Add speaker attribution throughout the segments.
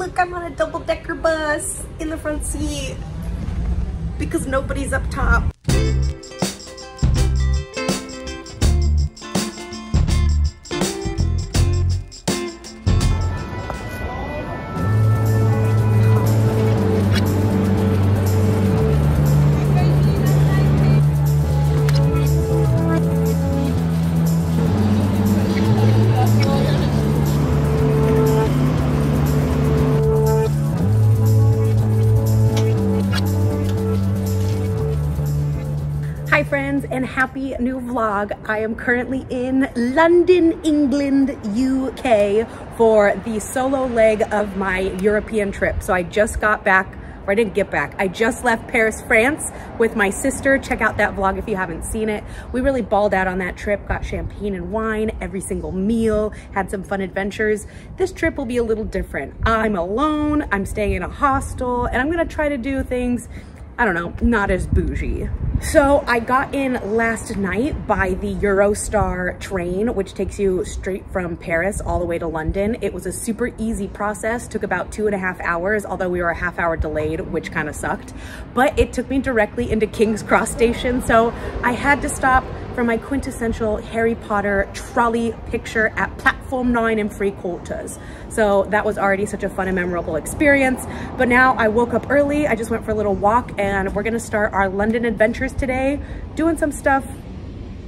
Speaker 1: look, I'm on a double-decker bus in the front seat because nobody's up top. Hi friends, and happy new vlog. I am currently in London, England, UK for the solo leg of my European trip. So I just got back, or I didn't get back. I just left Paris, France with my sister. Check out that vlog if you haven't seen it. We really balled out on that trip, got champagne and wine every single meal, had some fun adventures. This trip will be a little different. I'm alone, I'm staying in a hostel, and I'm gonna try to do things, I don't know, not as bougie. So I got in last night by the Eurostar train, which takes you straight from Paris all the way to London. It was a super easy process, took about 2.5 hours, although we were a half hour delayed, which kind of sucked. But it took me directly into King's Cross Station, so I had to stop for my quintessential Harry Potter trolley picture at platform 9 in free quarters. So that was already such a fun and memorable experience. But now I woke up early, I just went for a little walk, and we're gonna start our London adventures today, doing some stuff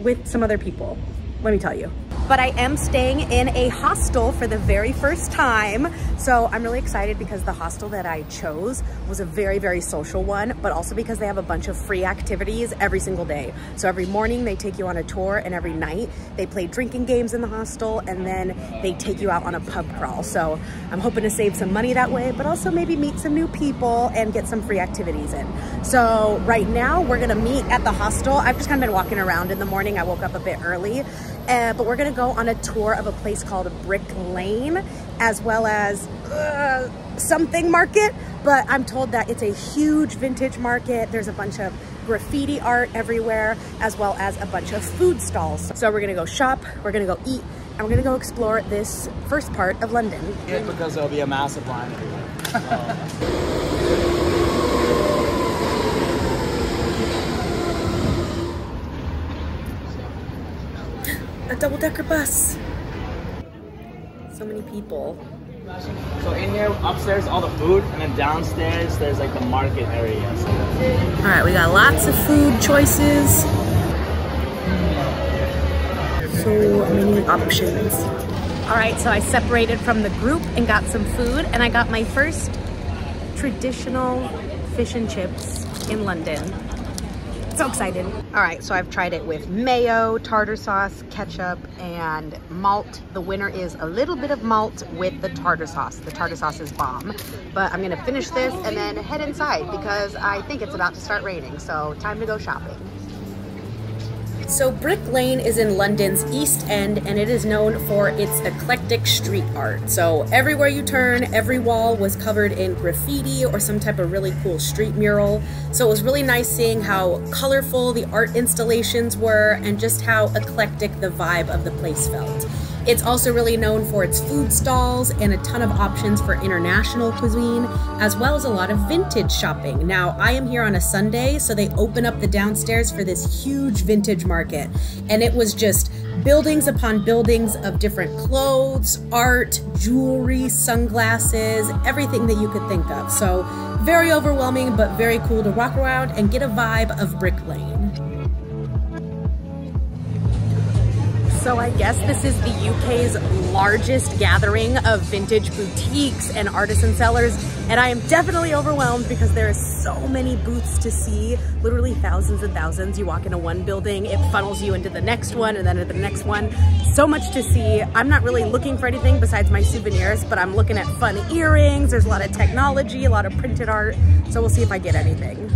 Speaker 1: with some other people, let me tell you. But I am staying in a hostel for the very first time. So I'm really excited because the hostel that I chose was a very, very social one, but also because they have a bunch of free activities every single day. So every morning they take you on a tour, and every night they play drinking games in the hostel, and then they take you out on a pub crawl. So I'm hoping to save some money that way, but also maybe meet some new people and get some free activities in. So right now we're gonna meet at the hostel. I've just kind of been walking around in the morning. I woke up a bit early. But we're gonna go on a tour of a place called Brick Lane, as well as something market, but I'm told that it's a huge vintage market. There's a bunch of graffiti art everywhere, as well as a bunch of food stalls. So we're gonna go shop, we're gonna go eat, and we're gonna go explore this first part of London.
Speaker 2: Yeah, because there'll be a massive line everywhere.
Speaker 1: A double-decker bus. So many people.
Speaker 2: So in here, upstairs, all the food, and then downstairs, there's like the market area. So.
Speaker 1: All right, we got lots of food choices. So many options. All right, so I separated from the group and got some food, and I got my first traditional fish and chips in London. So excited. All right, so I've tried it with mayo, tartar sauce, ketchup, and malt. The winner is a little bit of malt with the tartar sauce. The tartar sauce is bomb. But I'm gonna finish this and then head inside because I think it's about to start raining, so time to go shopping. So Brick Lane is in London's East End, and it is known for its eclectic street art. So everywhere you turn, every wall was covered in graffiti or some type of really cool street mural. So it was really nice seeing how colorful the art installations were and just how eclectic the vibe of the place felt. It's also really known for its food stalls and a ton of options for international cuisine, as well as a lot of vintage shopping. Now, I am here on a Sunday, so they open up the downstairs for this huge vintage market. And it was just buildings upon buildings of different clothes, art, jewelry, sunglasses, everything that you could think of. So very overwhelming, but very cool to walk around and get a vibe of Brick Lane. So I guess this is the UK's largest gathering of vintage boutiques and artisan sellers, and I am definitely overwhelmed because there are so many booths to see, literally thousands and thousands. You walk into one building, it funnels you into the next one, and then into the next one. So much to see. I'm not really looking for anything besides my souvenirs, but I'm looking at fun earrings. There's a lot of technology, a lot of printed art, so we'll see if I get anything.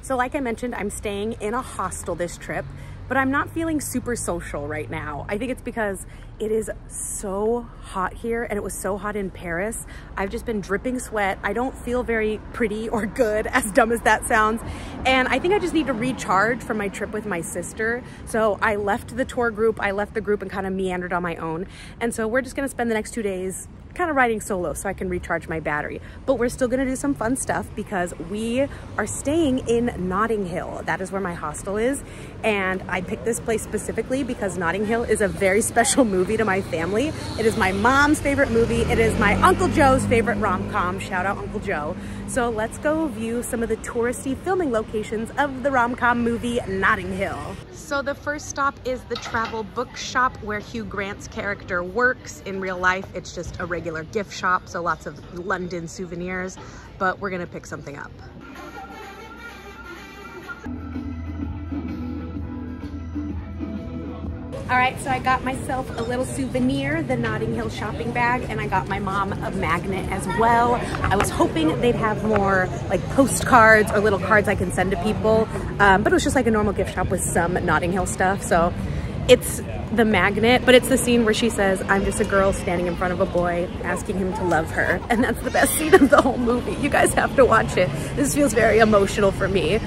Speaker 1: So like I mentioned, I'm staying in a hostel this trip, but I'm not feeling super social right now. I think it's because it is so hot here, and it was so hot in Paris. I've just been dripping sweat. I don't feel very pretty or good, as dumb as that sounds. And I think I just need to recharge from my trip with my sister. So I left the tour group, I left the group and kind of meandered on my own. And so we're just gonna spend the next 2 days kind of riding solo so I can recharge my battery. But we're still gonna do some fun stuff because we are staying in Notting Hill. That is where my hostel is. And I picked this place specifically because Notting Hill is a very special movie to my family. It is my mom's favorite movie. It is my Uncle Joe's favorite rom-com. Shout out Uncle Joe. So let's go view some of the touristy filming locations of the rom-com movie Notting Hill. So the first stop is the travel bookshop where Hugh Grant's character works. In real life, it's just a regular gift shop, so lots of London souvenirs, but we're gonna pick something up. All right, so I got myself a little souvenir, the Notting Hill shopping bag, and I got my mom a magnet as well. I was hoping they'd have more like postcards or little cards I can send to people, but it was just like a normal gift shop with some Notting Hill stuff. So it's the magnet, but it's the scene where she says, "I'm just a girl standing in front of a boy asking him to love her." And that's the best scene of the whole movie. You guys have to watch it. This feels very emotional for me.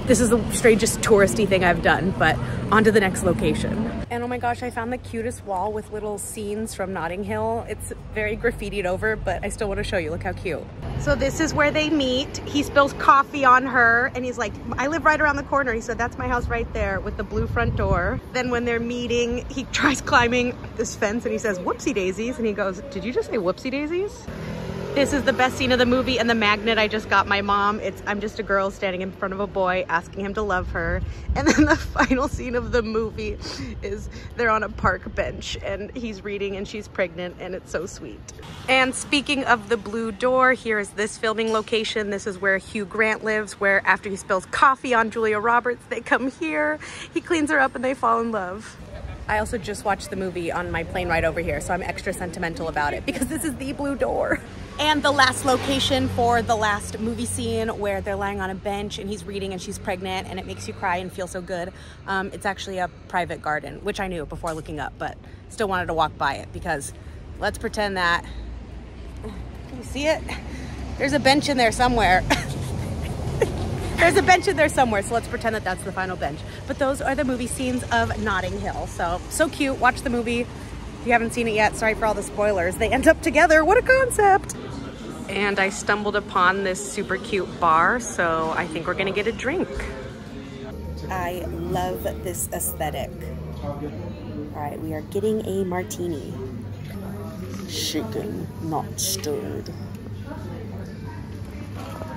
Speaker 1: This is the strangest touristy thing I've done, but on to the next location. And oh my gosh, I found the cutest wall with little scenes from Notting Hill. It's very graffitied over, but I still want to show you. Look how cute. So this is where they meet. He spills coffee on her and he's like, "I live right around the corner." He said, "That's my house right there with the blue front door." Then when they're meeting, he tries climbing this fence and he says, "Whoopsie daisies." And he goes, "Did you just say whoopsie daisies?" This is the best scene of the movie, and the magnet I just got my mom. It's "I'm just a girl standing in front of a boy asking him to love her." And then the final scene of the movie is they're on a park bench and he's reading and she's pregnant, and it's so sweet. And speaking of the blue door, here is this filming location. This is where Hugh Grant lives, where after he spills coffee on Julia Roberts, they come here, he cleans her up and they fall in love. I also just watched the movie on my plane ride over here, so I'm extra sentimental about it because this is the blue door. And the last location for the last movie scene where they're lying on a bench and he's reading and she's pregnant and it makes you cry and feel so good. It's actually a private garden, which I knew before looking up, but still wanted to walk by it because let's pretend that, can you see it? There's a bench in there somewhere. There's a bench in there somewhere, so let's pretend that that's the final bench. But those are the movie scenes of Notting Hill. So cute. Watch the movie. If you haven't seen it yet, sorry for all the spoilers. They end up together. What a concept. And I stumbled upon this super cute bar, so I think we're gonna get a drink. I love this aesthetic. All right, we are getting a martini. Shaken, not stirred.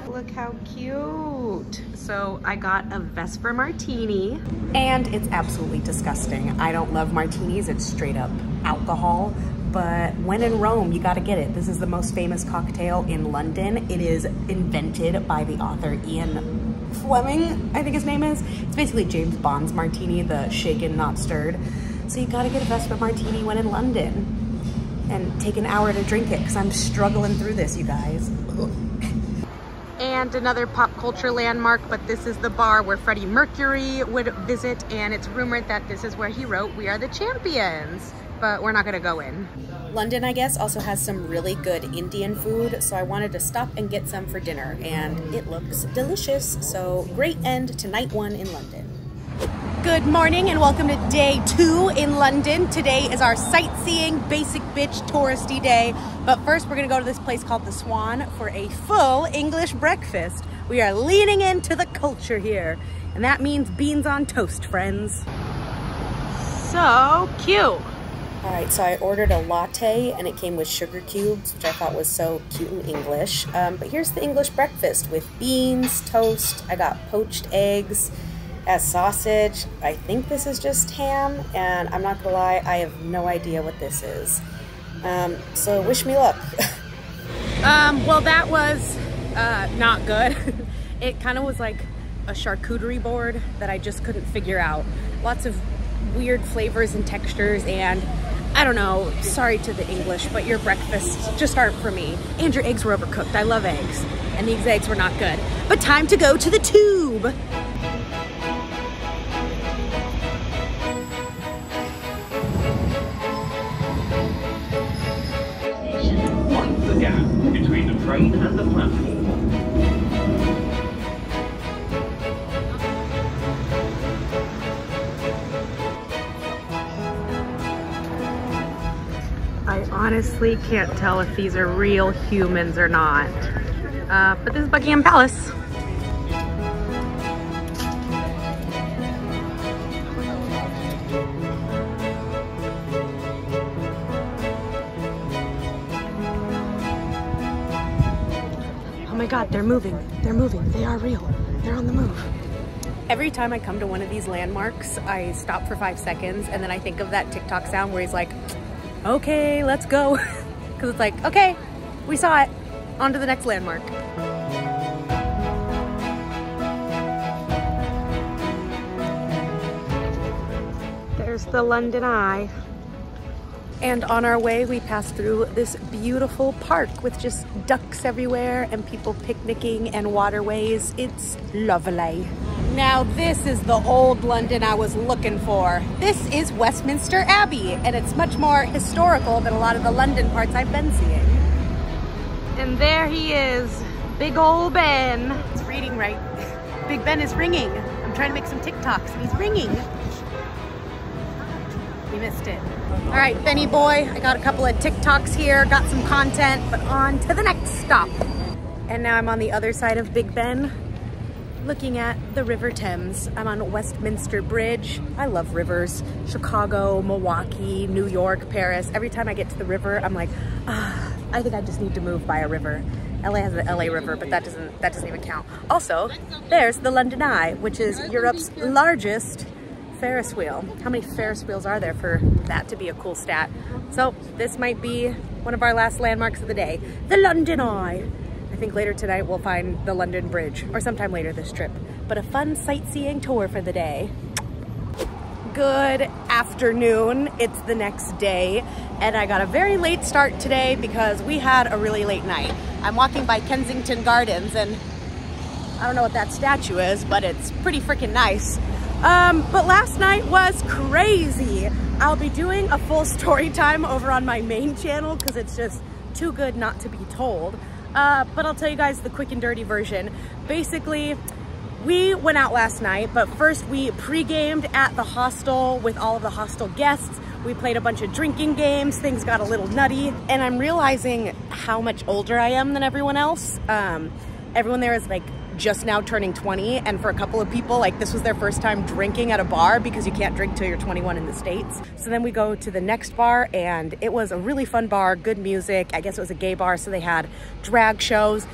Speaker 1: Look how cute. So I got a Vesper Martini and it's absolutely disgusting. I don't love martinis, it's straight up alcohol, but when in Rome, you gotta get it. This is the most famous cocktail in London. It is invented by the author Ian Fleming, I think his name is. It's basically James Bond's martini, the shaken, not stirred. So you gotta get a Vesper Martini when in London and take an hour to drink it because I'm struggling through this, you guys. And another pop culture landmark, but this is the bar where Freddie Mercury would visit, and it's rumored that this is where he wrote "We Are the Champions," but we're not gonna go in. London, I guess, also has some really good Indian food, so I wanted to stop and get some for dinner, and it looks delicious. So great end to night one in London. Good morning and welcome to day 2 in London. Today is our sightseeing, basic bitch touristy day. But first we're gonna go to this place called the Swan for a full English breakfast. We are leaning into the culture here. And that means beans on toast, friends. So cute. All right, so I ordered a latte and it came with sugar cubes, which I thought was so cute and English. But here's the English breakfast with beans, toast. I got poached eggs, as sausage. I think this is just ham, and I'm not gonna lie, I have no idea what this is. So wish me luck. Well, that was not good. It kind of was like a charcuterie board that I just couldn't figure out. Lots of weird flavors and textures, and I don't know, sorry to the English, but your breakfasts just aren't for me. And your eggs were overcooked. I love eggs, and these eggs were not good. But time to go to the tube.
Speaker 3: Between the train and the platform.
Speaker 1: I honestly can't tell if these are real humans or not. But this is Buckingham Palace. Oh my God, they're moving. They're moving. They are real. They're on the move. Every time I come to one of these landmarks, I stop for 5 seconds and then I think of that TikTok sound where he's like, okay, let's go. Because it's like, okay, we saw it. On to the next landmark. There's the London Eye. And on our way, we passed through this beautiful park with just ducks everywhere and people picnicking and waterways. It's lovely. Now this is the old London I was looking for. This is Westminster Abbey, and it's much more historical than a lot of the London parts I've been seeing. And there he is, big old Ben. It's reading right. Big Ben is ringing. I'm trying to make some TikToks and he's ringing. We missed it. All right, Benny boy, I got a couple of TikToks here, got some content, but on to the next stop. And now I'm on the other side of Big Ben, looking at the River Thames. I'm on Westminster Bridge. I love rivers. Chicago, Milwaukee, New York, Paris. Every time I get to the river, I'm like, I think I just need to move by a river. LA has the LA River, but that doesn't even count. Also, there's the London Eye, which is Europe's largest Ferris wheel. How many Ferris wheels are there for that to be a cool stat? So this might be one of our last landmarks of the day, the London Eye. I think later tonight we'll find the London Bridge, or sometime later this trip. But a fun sightseeing tour for the day. Good afternoon. It's the next day, and I got a very late start today because we had a really late night. I'm walking by Kensington Gardens, and I don't know what that statue is, but it's pretty freaking nice. But last night was crazy. I'll be doing a full story time over on my main channel because it's just too good not to be told. But I'll tell you guys the quick and dirty version. Basically, we went out last night, but first we pre-gamed at the hostel with all of the hostel guests. We played a bunch of drinking games. Things got a little nutty, and I'm realizing how much older I am than everyone else. Everyone there is like just now turning 20, and for a couple of people, like this was their first time drinking at a bar because you can't drink till you're 21 in the States. So then we go to the next bar, and it was a really fun bar, good music. I guess it was a gay bar, so they had drag shows.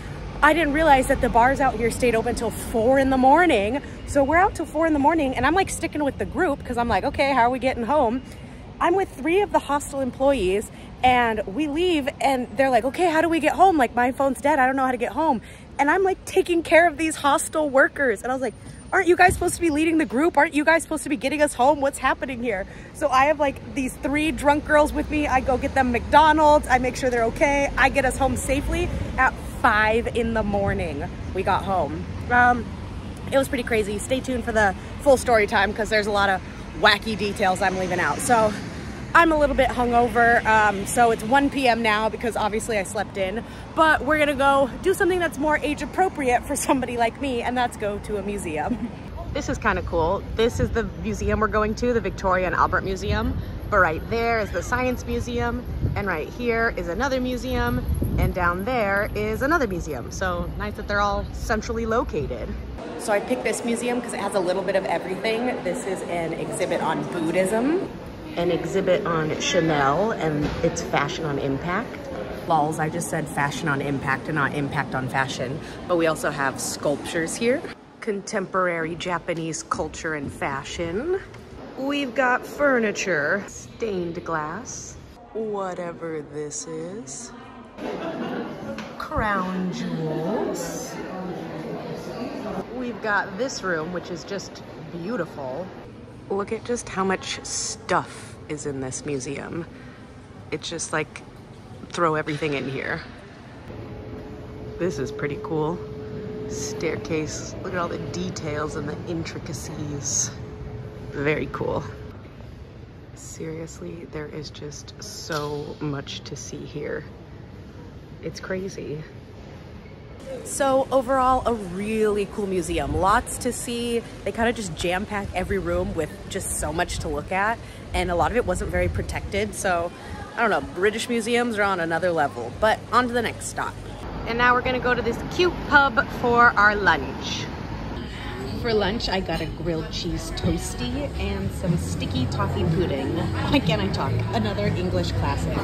Speaker 1: I didn't realize that the bars out here stayed open till 4 in the morning. So we're out till 4 in the morning, and I'm like sticking with the group because I'm like, okay, how are we getting home? I'm with 3 of the hostel employees, and we leave, and they're like, okay, how do we get home? Like, my phone's dead, I don't know how to get home. And I'm like taking care of these hostel workers. And I was like, aren't you guys supposed to be leading the group? Aren't you guys supposed to be getting us home? What's happening here? So I have like these 3 drunk girls with me. I go get them McDonald's. I make sure they're okay. I get us home safely. At 5 in the morning, we got home. It was pretty crazy. Stay tuned for the full story time because there's a lot of wacky details I'm leaving out. So I'm a little bit hungover, so it's 1 p.m. now because obviously I slept in, but we're gonna go do something that's more age appropriate for somebody like me, and that's go to a museum. This is kind of cool. This is the museum we're going to, the Victoria and Albert Museum, but right there is the Science Museum, and right here is another museum, and down there is another museum. So nice that they're all centrally located. So I picked this museum because it has a little bit of everything. This is an exhibit on Buddhism, an exhibit on Chanel and its fashion on impact. Lols, I just said fashion on impact and not impact on fashion. But we also have sculptures here. Contemporary Japanese culture and fashion. We've got furniture, stained glass, whatever this is. Crown jewels. We've got this room, which is just beautiful. Look at just how much stuff is in this museum. It's just like, throw everything in here. This is pretty cool. Staircase, look at all the details and the intricacies. Very cool. Seriously, there is just so much to see here. It's crazy. So overall, a really cool museum. Lots to see. They kind of just jam-pack every room with just so much to look at. And a lot of it wasn't very protected. So I don't know, British museums are on another level, but on to the next stop. And now we're gonna go to this cute pub for our lunch. For lunch, I got a grilled cheese toastie and some sticky toffee pudding. Why can't I talk? Another English classic.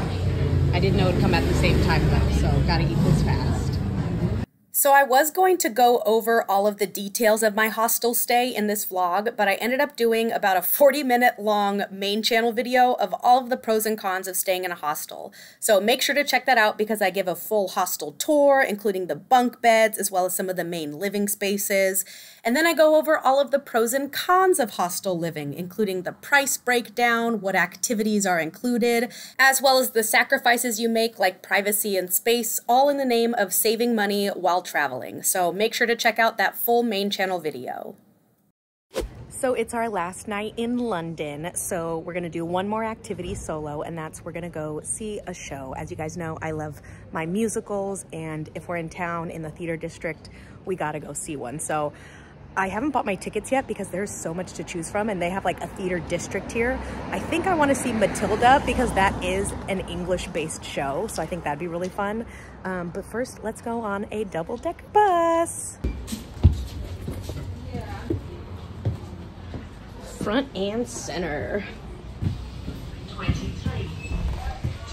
Speaker 1: I didn't know it would come at the same time though, so gotta eat this fast. So I was going to go over all of the details of my hostel stay in this vlog, but I ended up doing about a 40-minute long main channel video of all of the pros and cons of staying in a hostel. So make sure to check that out because I give a full hostel tour, including the bunk beds, as well as some of the main living spaces. And then I go over all of the pros and cons of hostel living, including the price breakdown, what activities are included, as well as the sacrifices you make like privacy and space, all in the name of saving money while traveling. So make sure to check out that full main channel video. So it's our last night in London, so we're gonna do one more activity solo, and that's we're gonna go see a show. As you guys know, I love my musicals, and if we're in town in the theater district, we gotta go see one. So I haven't bought my tickets yet because there's so much to choose from, and they have like a theater district here. I think I want to see Matilda because that is an English-based show, so I think that'd be really fun. But first, let's go on a double-decker bus. Front and center.
Speaker 3: 23.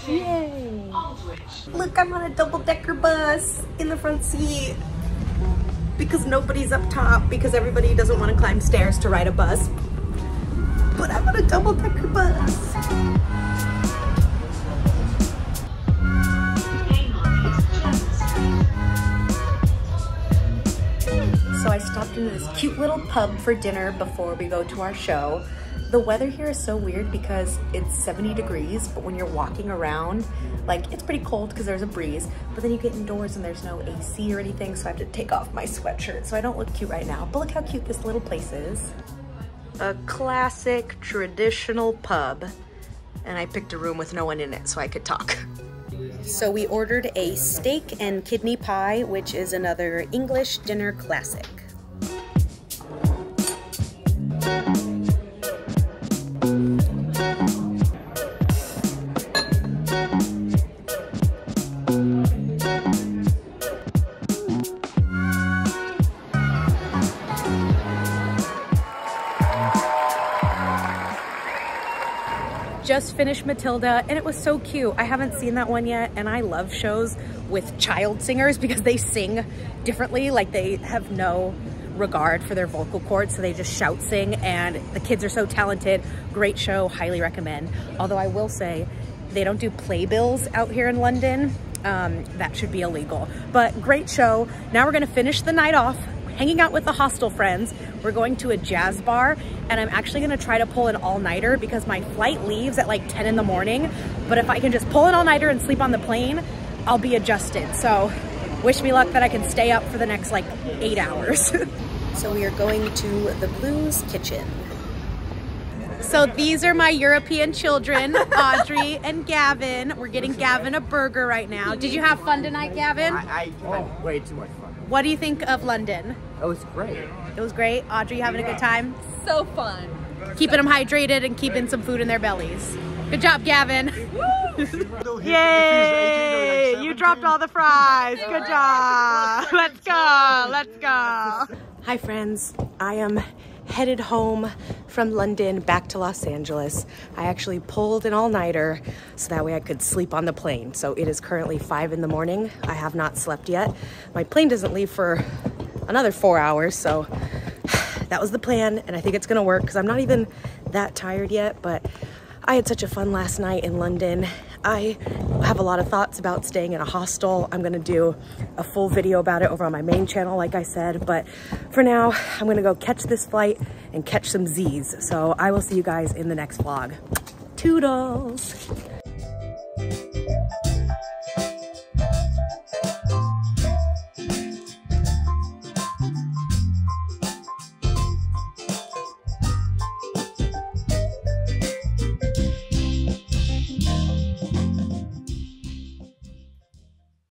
Speaker 1: Yay! Look, I'm on a double-decker bus in the front seat. Because nobody's up top, because everybody doesn't want to climb stairs to ride a bus. But I'm on a double-decker bus. So I stopped into this cute little pub for dinner before we go to our show. The weather here is so weird because it's 70 degrees, but when you're walking around, like it's pretty cold because there's a breeze, but then you get indoors and there's no AC or anything, so I have to take off my sweatshirt. So I don't look cute right now, but look how cute this little place is. A classic traditional pub. And I picked a room with no one in it so I could talk. So we ordered a steak and kidney pie, which is another English dinner classic. Just finished Matilda and it was so cute. I haven't seen that one yet, and I love shows with child singers because they sing differently, like they have no regard for their vocal cords, so they just shout sing, and the kids are so talented. Great show, highly recommend. Although I will say they don't do playbills out here in London. That should be illegal, but great show. Now we're gonna finish the night off hanging out with the hostel friends. We're going to a jazz bar, and I'm actually gonna try to pull an all-nighter because my flight leaves at like 10 in the morning. But if I can just pull an all-nighter and sleep on the plane, I'll be adjusted. So wish me luck that I can stay up for the next like 8 hours. So we are going to the Blues Kitchen. So these are my European children, Audrey and Gavin. We're getting Gavin a burger right now. Did you have fun tonight, Gavin?
Speaker 2: I had way too much fun.
Speaker 1: What do you think of London?
Speaker 2: It was great.
Speaker 1: It was great. Audrey, you having a good time?
Speaker 4: So fun.
Speaker 1: Keeping them hydrated and keeping some food in their bellies. Good job, Gavin. Yay! You dropped all the fries. Good job. Let's go. Let's go. Hi, friends. I am headed home from London back to Los Angeles. I actually pulled an all-nighter so that way I could sleep on the plane. So it is currently 5 in the morning. I have not slept yet. My plane doesn't leave for another 4 hours, so that was the plan, and I think it's gonna work because I'm not even that tired yet, but I had such a fun last night in London. I have a lot of thoughts about staying in a hostel. I'm gonna do a full video about it over on my main channel, like I said, but for now, I'm gonna go catch this flight and catch some Z's. So I will see you guys in the next vlog. Toodles!